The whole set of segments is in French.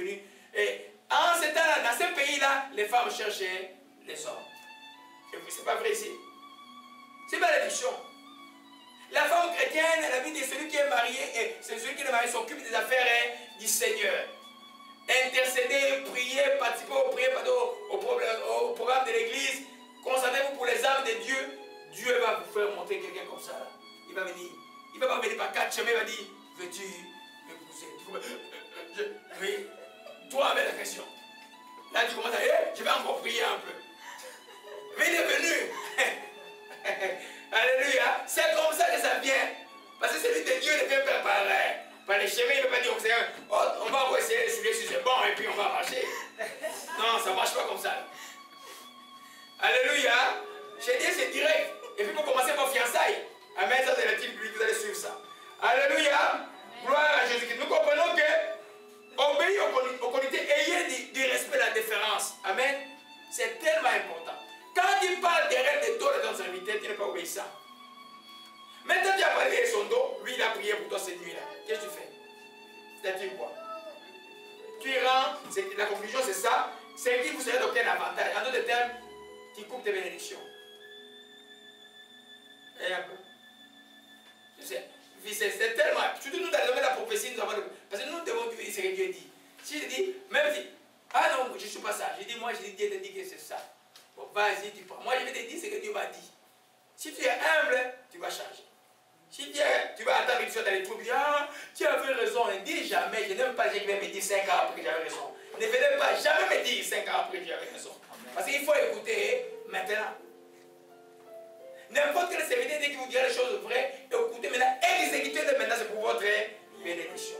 venus. Et en ce temps-là, dans ces pays-là, les femmes cherchaient les hommes. Et puis, c'est pas vrai ici. C'est pas la fiction. La femme chrétienne, la vie de celui qui est marié, et celui qui est marié s'occupe des affaires du Seigneur. Intercéder, prier, participer au programme de l'église. Concentrez-vous pour les âmes de Dieu. Dieu va vous faire montrer quelqu'un comme ça. Là. Il va venir. Il ne va pas venir par 4 chemins. Il va dire, veux-tu m'épouser? Oui. Toi avec la question. Là, tu commences à dire, je vais encore prier un peu. Mais il est venu. Alléluia. C'est comme ça que ça vient. Parce que celui de Dieu ne vient pas par les chemins. Il ne veut pas dire au Seigneur, oh, on va encore essayer de soulever si c'est bon et puis on va marcher. Non, ça ne marche pas comme ça. Alléluia. J'ai dit, c'est direct. Et puis pour commencer vos fiançailles. Amen. Ça, c'est le type public, vous allez suivre ça. Alléluia. Gloire à Jésus-Christ. Nous comprenons que obéir aux qualités, ayez du respect, la déférence. Amen. C'est tellement important. Quand il parle derrière le dos de ton serviteur, tu n'es pas obéissant. Maintenant, tu as parlé de son dos, lui il a prié pour toi cette nuit-là. Qu'est-ce que tu fais? C'est-à-dire quoi? Tu rends, la conclusion c'est ça, c'est qu'il vous serait d'aucun avantage. En d'autres termes, tu coupes tes bénédictions. Et un peu. C'est tellement, surtout nous dans le domaine de la prophétie, nous avons parce que nous devons dire ce que Dieu dit. Si je dis, même si, ah non, je ne suis pas ça, je dis moi, je dis Dieu te dit que c'est ça. Bon, vas-y, tu prends. Moi, je vais te dire ce que Dieu m'a dit. Si tu es humble, tu vas changer. Si tu vas attendre une fois dans les trous, tu dis, ah, tu avais raison. Ne dis jamais, je n'aime pas les gens qui viennent me dire 5 ans après que j'avais raison. Ne venez pas jamais me dire 5 ans après que j'avais raison. Parce qu'il faut écouter maintenant. N'importe quel serviteur qui vous dira les choses vraies, écoutez maintenant, exécutez-les maintenant, c'est pour votre bénédiction.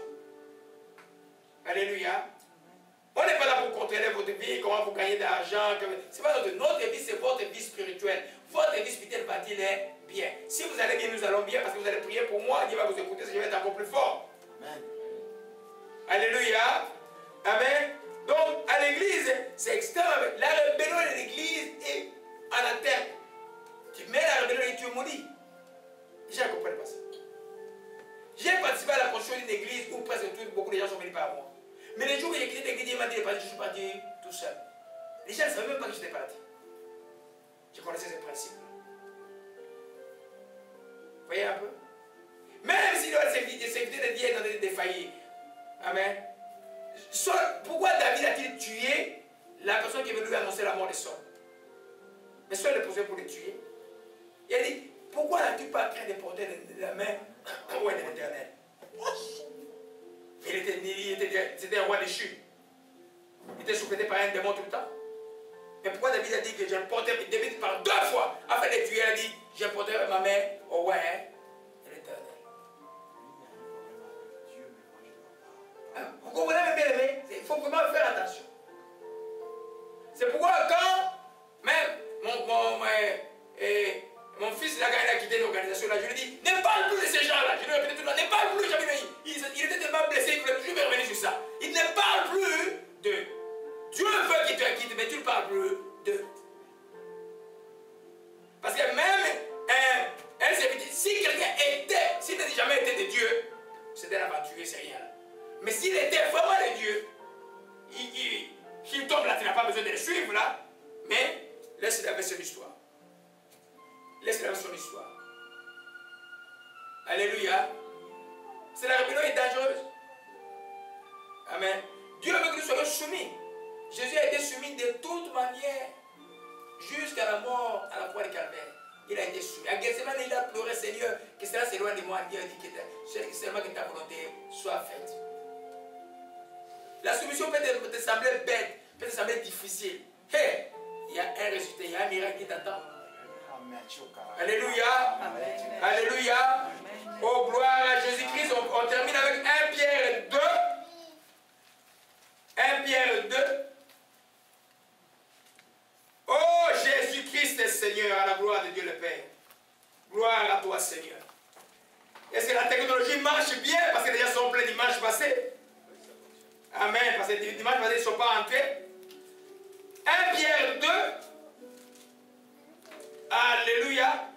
Alléluia. On n'est pas là pour contrôler votre vie, comment vous gagnez de l'argent. C'est pas notre vie, c'est votre vie spirituelle. Votre vie spirituelle va-t-il bien. Si vous allez bien, nous allons bien, parce que vous allez prier pour moi, Dieu va vous écouter, je vais être encore plus fort. Amen. Alléluia. Amen. Donc, à l'église, c'est extrême. La rébellion de l'église est à la terre. Tu mets la rébellion et tu es maudit. Les gens ne comprennent pas ça. J'ai participé à la construction d'une église où presque beaucoup de gens sont venus par moi. Mais les jours où j'ai quitté l'église, il m'a dit, je suis parti tout seul. Les gens ne savaient même pas que j'étais parti. Je connaissais ces principes. Vous voyez un peu? Même si le sécurité de Dieu est dans des défaillis. Amen. Pourquoi David a-t-il tué la personne qui est venue lui annoncer la mort de Saul? Mais Saul le posait pour le tuer. Il a dit, pourquoi n'as-tu pas craint de porter la main au roi de l'Éternel? C'était un roi déchu. Il était soufflé par un démon tout le temps. Mais pourquoi David a dit que j'ai porté, David par 2 fois, afin de tuer, il a dit, j'ai porté ma main au roi de l'Éternel. Vous comprenez, mes bien-aimés? Il faut vraiment faire attention. C'est pourquoi quand même mon fils là, quand il a quitté l'organisation là, je lui ai dit, ne parle plus de ces gens-là. Je lui ai répété tout le temps, ne parle plus jamais. Il était tellement blessé, il voulait toujours revenir sur ça. Il ne parle plus de Dieu veut qu'il te quitte, mais tu ne parles plus de. Parce que même un serviteur, si quelqu'un était, s'il n'a jamais été de Dieu, c'était un aventurier, c'est rien. Mais s'il était vraiment de Dieu, il tombe là, tu n'as pas besoin de le suivre là, mais laisse-le avec son histoire. Laisse-le avec son histoire. Alléluia. C'est la rébellion est dangereuse. Amen. Dieu veut que nous soyons soumis. Jésus a été soumis de toute manière jusqu'à la mort à la croix de Calvaire. Il a été soumis. À Gethsemane, il a pleuré, Seigneur, que cela s'éloigne de moi. Dieu a dit que seulement que ta volonté soit faite. La soumission peut te sembler bête, peut te sembler difficile. Hey, il y a un résultat, il y a un miracle qui t'attend. Alléluia. Amen. Alléluia. Amen. Oh, gloire à Jésus-Christ. On termine avec 1 Pierre 2. 1 Pierre 2. Oh, Jésus-Christ est Seigneur, à la gloire de Dieu le Père. Gloire à toi, Seigneur. Est-ce que la technologie marche bien? Parce que les gens sont pleins dimanche passé. Amen. Parce que dimanche passé, ils ne sont pas entrés. 1 Pierre 2. Alléluia.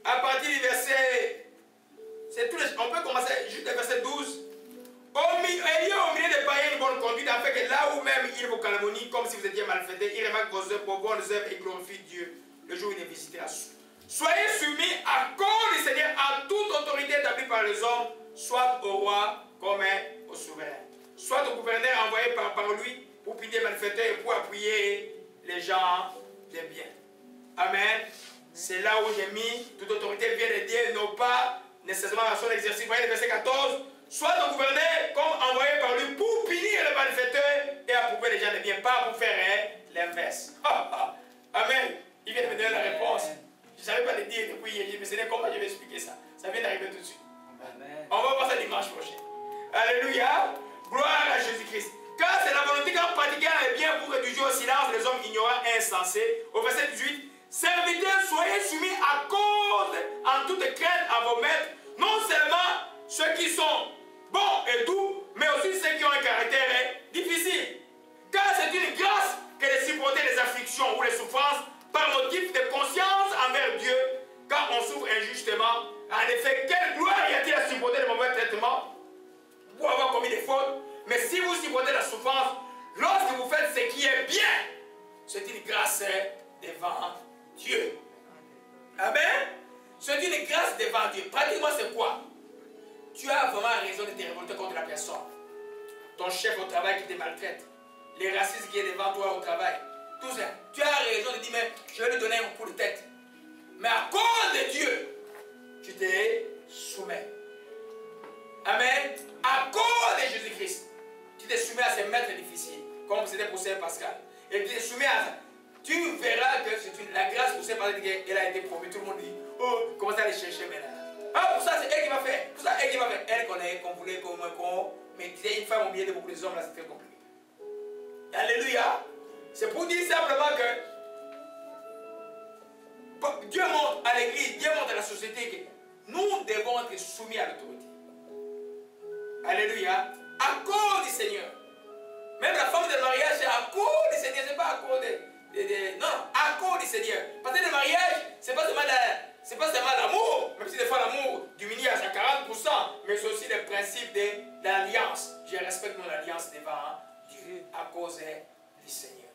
À partir du verset, on peut commencer juste le verset 12. ayez au milieu des païens une bonne conduite, afin que là où même ils vous calomnient, comme si vous étiez malfaités, ils remarquent vos bonnes œuvres et glorifient Dieu le jour où il les visitera. Soyez soumis à cause du Seigneur à toute autorité établie par les hommes, soit au roi comme au souverain, soit au gouverneur envoyé par lui pour punir les malfaiteurs et pour appuyer les gens de bien. Amen. C'est là où j'ai mis toute autorité vient de Dieu, non pas nécessairement à son exercice. Voyez le verset 14. Soit au gouverneur comme envoyé par lui pour punir les malfaiteurs et approuver les gens de bien, pas pour faire l'inverse. Amen. Il vient de me donner la réponse. Je ne savais pas le dire depuis hier, mais ce n'est comment je vais expliquer ça. Ça vient d'arriver tout de suite. Amen. On va voir ça dimanche prochain. Alléluia. Gloire à Jésus-Christ. Car c'est la volonté qu'en pratiquant le bien pour réduire au silence les hommes ignorants et insensés. Au verset 18. Serviteurs, soyez soumis à cause en toute crainte à vos maîtres, non seulement ceux qui sont bons et doux, mais aussi ceux qui ont un caractère difficile. Car c'est une grâce que de supporter les afflictions ou les souffrances par motif de conscience envers Dieu, quand on souffre injustement. En effet, quelle gloire y a-t-il à supporter le mauvais traitement pour avoir commis des fautes? Mais si vous supportez la souffrance, lorsque vous faites ce qui est bien, c'est une grâce devant Dieu. Amen. C'est une grâce devant Dieu. Pratiquement, c'est quoi? Tu as vraiment raison de te révolter contre la personne. Ton chef au travail qui te maltraite. Les racistes qui est devant toi au travail. Tout ça. Tu as raison de dire, mais je vais lui donner un coup de tête. Mais à cause de Dieu, tu te soumets. Amen. À cause de Jésus-Christ, tu te soumets à ces maîtres difficiles. Comme c'était pour Saint Pascal. Et tu te soumets à ça. Tu verras que c'est la grâce pour Saint Pascal qu'elle a été promue. Tout le monde dit, oh, comment ça aller chercher maintenant? Ah, pour ça, c'est elle qui va faire. Pour ça, elle qui va faire. Elle qu'on voulait qu'on mettait une femme au milieu de beaucoup des hommes, là, c'était compliqué. Alléluia. C'est pour dire simplement que Dieu montre à l'église, Dieu montre à la société que nous devons être soumis à l'autorité. Alléluia. À cause du Seigneur. Même la forme de mariage, c'est à cause du Seigneur, c'est pas à cause non, à cause du Seigneur. Parce que le mariage, c'est pas seulement l'amour, même si des fois l'amour diminue à 40%, mais c'est aussi le principe de l'alliance. Je respecte mon alliance devant Dieu à cause du Seigneur.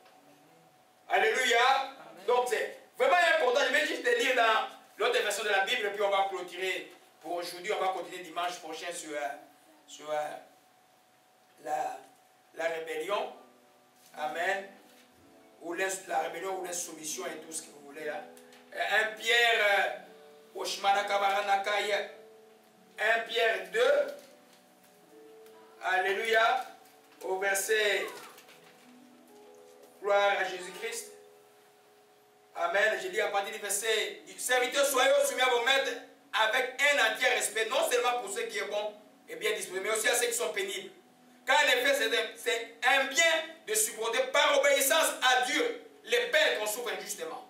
Alléluia. Amen. Donc c'est vraiment important. Je vais juste te lire dans l'autre version de la Bible, puis on va clôturer pour aujourd'hui. On va continuer dimanche prochain sur la rébellion. Amen. Ou la rébellion ou l'insoumission et tout ce que vous voulez là. 1 Pierre, 1 Pierre 2, alléluia, au verset, gloire à Jésus-Christ. Amen. Je lis à partir du verset, serviteurs, soyez soumis à vos maîtres avec un entier respect, non seulement pour ceux qui sont bons et bien disposés, mais aussi à ceux qui sont pénibles. Car en effet, c'est un bien de supporter par obéissance à Dieu les peines qu'on souffre injustement.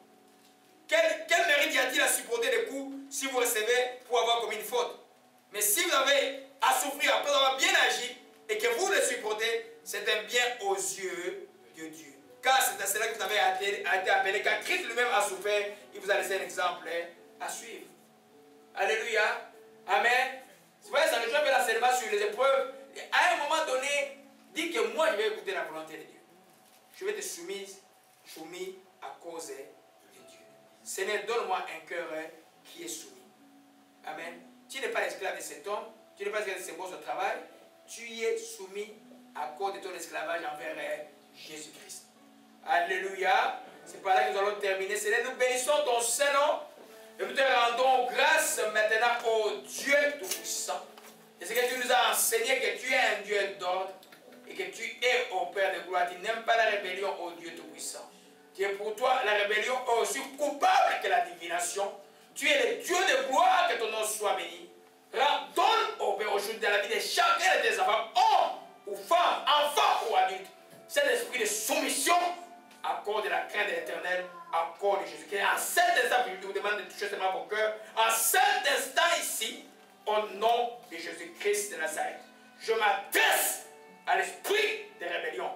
Quel mérite y a-t-il à supporter des coups si vous recevez pour avoir commis une faute? Mais si vous avez à souffrir après avoir bien agi et que vous le supportez, c'est un bien aux yeux de Dieu. Car c'est à cela que vous avez été appelé. Car Christ lui-même a souffert, il vous a laissé un exemple à suivre. Alléluia. Amen. C'est vrai, ça rejoint l'enseignement sur les épreuves. À un moment donné, dis que moi je vais écouter la volonté de Dieu. Je vais te soumis à cause de Dieu. Seigneur, donne-moi un cœur qui est soumis. Amen. Tu n'es pas esclave de cet homme, tu n'es pas esclave de ses bosses au travail, tu y es soumis à cause de ton esclavage envers Jésus-Christ. Alléluia. C'est par là que nous allons terminer. Seigneur, nous bénissons ton Saint-Nom et nous te rendons grâce maintenant au Dieu Tout-Puissant. Et c'est que tu nous as enseigné que tu es un Dieu d'ordre et que tu es au Père de gloire. Tu n'aimes pas la rébellion au Dieu Tout-Puissant. Tu es pour toi, la rébellion est aussi coupable que la divination. Tu es le Dieu de gloire, que ton nom soit béni. Donne au Père aujourd'hui dans la vie de chacun de tes enfants, hommes ou femmes, enfants ou adultes, cet esprit de soumission à cause de la crainte de l'Éternel, à cause de Jésus. En cet instant, je vous demande de toucher seulement vos cœurs. En cet instant ici, au nom de Jésus-Christ de Nazareth, je m'adresse à l'esprit de rébellion.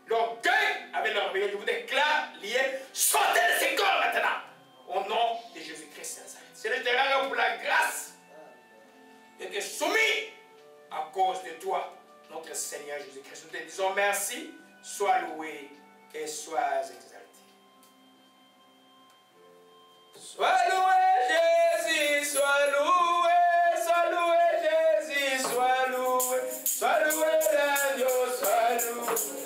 L'orgueil avec la rébellion, je vous déclare lié, sortez de ces corps maintenant, au nom de Jésus-Christ de Nazareth. C'est le terrain pour la grâce de te soumis à cause de toi. notre Seigneur Jésus-Christ. Nous te disons merci, sois loué et sois exalté. Sois loué Jésus, sois loué Jésus, sois loué l'agneau, sois loué.